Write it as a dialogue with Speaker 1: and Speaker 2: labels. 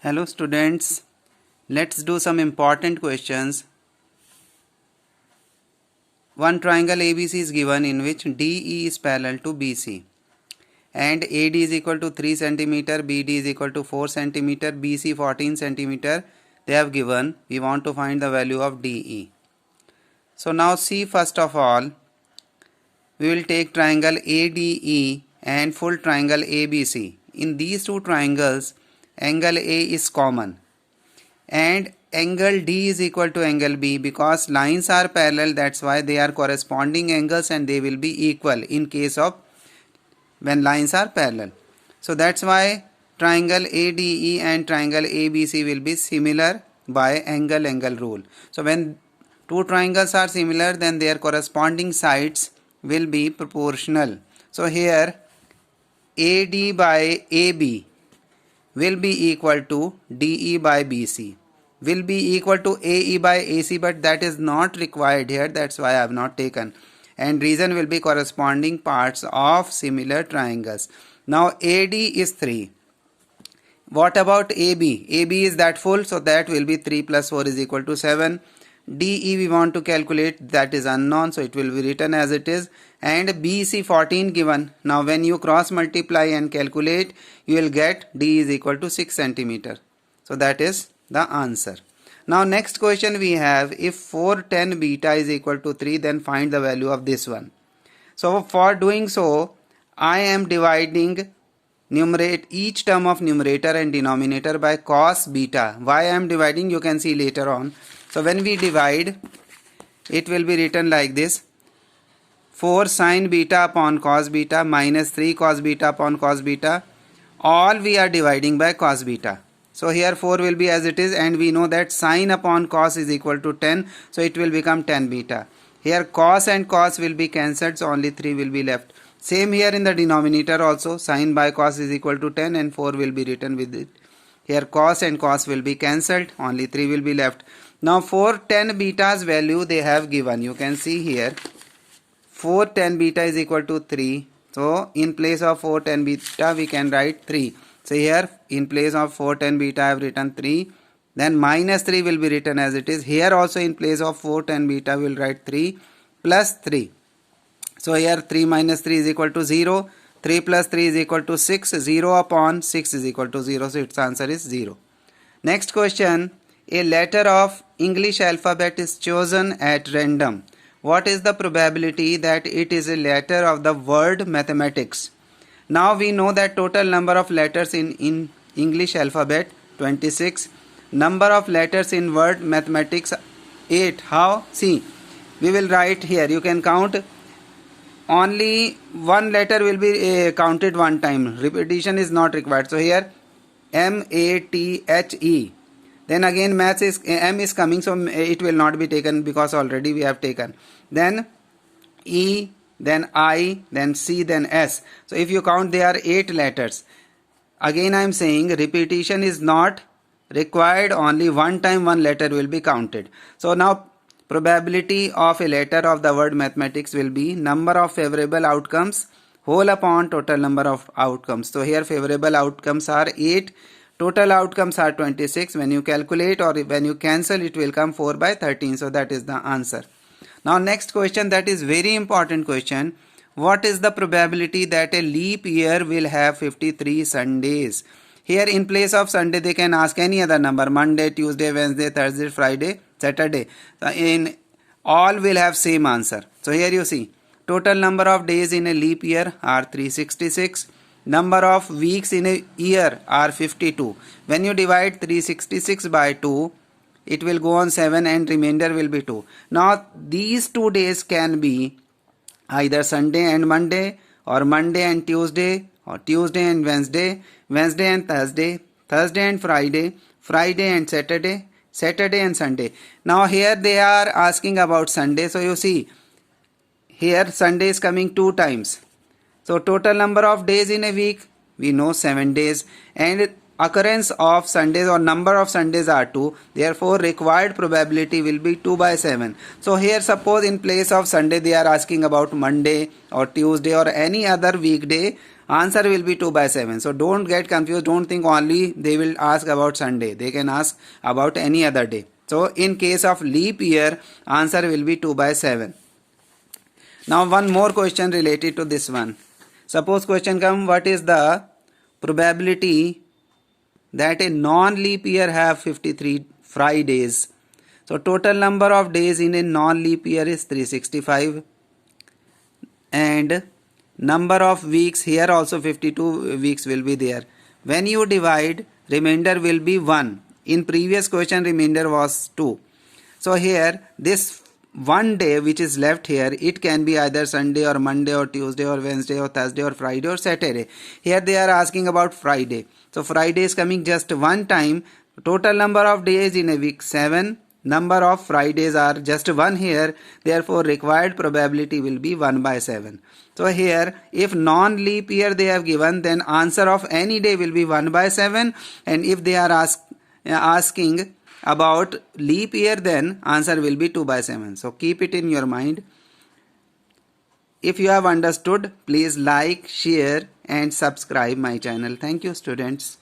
Speaker 1: Hello students, let's do some important questions. One triangle ABC is given in which DE is parallel to BC and AD is equal to 3 cm, BD is equal to 4 cm, BC 14 cm. They have given. We want to find the value of DE. So now see, first of all, we will take triangle ADE and full triangle ABC. In these two triangles, angle A is common and angle D is equal to angle B. Because lines are parallel, that's why they are corresponding angles and they will be equal in case of when lines are parallel. So that's why triangle ADE and triangle ABC will be similar by angle rule. So when two triangles are similar, then their corresponding sides will be proportional. So here AD by AB will be equal to DE by BC, will be equal to AE by AC, but that is not required here, that's why I have not taken. And reason will be corresponding parts of similar triangles. Now AD is 3. What about AB? AB is that full, so that will be 3 plus 4 is equal to 7. DE we want to calculate, that is unknown, so it will be written as it is. And BC 14 given. Now when you cross multiply and calculate, you will get D is equal to 6 cm. So that is the answer. Now next question we have, if 4tan beta is equal to 3, then find the value of this one. So for doing so, I am dividing each term of numerator and denominator by cos beta. Why I am dividing, you can see later on. So when we divide, it will be written like this: 4 sin beta upon cos beta minus 3 cos beta upon cos beta. All we are dividing by cos beta. So here 4 will be as it is, and we know that sin upon cos is equal to 10. So it will become 10 beta. Here cos and cos will be cancelled, so only 3 will be left. Same here in the denominator also, sin by cos is equal to 10 and 4 will be written with it. Here cos and cos will be cancelled, only 3 will be left. Now 4tan beta's value they have given. You can see here 4tan beta is equal to 3. So in place of 4tan beta we can write 3. So here in place of 4tan beta I have written 3. Then minus 3 will be written as it is. Here also in place of 4tan beta we will write 3 plus 3. So here 3 minus 3 is equal to 0. 3 plus 3 is equal to 6. 0 upon 6 is equal to 0. So its answer is 0. Next question. A letter of English alphabet is chosen at random. What is the probability that it is a letter of the word mathematics? Now we know that total number of letters in English alphabet 26. Number of letters in word mathematics 8. How? See, we will write here. You can count. Only one letter will be counted one time. Repetition is not required. So here MATHE. Then again maths is M is coming, so it will not be taken because already we have taken. Then E, then I, then C, then S. So if you count, there are 8 letters. Again I am saying repetition is not required. Only one time one letter will be counted. So now probability of a letter of the word mathematics will be number of favorable outcomes whole upon total number of outcomes. So here favorable outcomes are 8. Total outcomes are 26. When you calculate or when you cancel, it will come 4 by 13. So that is the answer. Now next question, that is very important question. What is the probability that a leap year will have 53 Sundays? Here in place of Sunday they can ask any other number. Monday, Tuesday, Wednesday, Thursday, Friday, Saturday. In all will have same answer. So here you see total number of days in a leap year are 366. Number of weeks in a year are 52. When you divide 366 by 2, it will go on 7 and remainder will be 2. Now these 2 days can be either Sunday and Monday, or Monday and Tuesday, or Tuesday and Wednesday, Wednesday and Thursday, Thursday and Friday, Friday and Saturday, Saturday and Sunday. Now here they are asking about Sunday. So you see here Sunday is coming 2 times. So total number of days in a week, we know 7 days, and occurrence of Sundays or number of Sundays are 2. Therefore required probability will be 2 by 7. So here suppose in place of Sunday they are asking about Monday or Tuesday or any other weekday, Answer will be 2 by 7. So don't get confused. Don't think only they will ask about Sunday. They can ask about any other day. So in case of leap year, answer will be 2 by 7. Now one more question related to this one. Suppose question come, what is the probability that a non-leap year have 53 Fridays? So total number of days in a non-leap year is 365, and number of weeks here also 52 weeks will be there. When you divide, remainder will be 1. In previous question remainder was 2. So here this one day which is left here, it can be either Sunday or Monday or Tuesday or Wednesday or Thursday or Friday or Saturday. Here they are asking about Friday. So Friday is coming just one time. Total number of days in a week 7. Number of Fridays are just 1 here. Therefore required probability will be 1 by 7. So here if non-leap year they have given, then answer of any day will be 1 by 7. And if they are asking about leap year, then answer will be 2 by 7. So keep it in your mind. If you have understood, please like, share and subscribe my channel. Thank you students.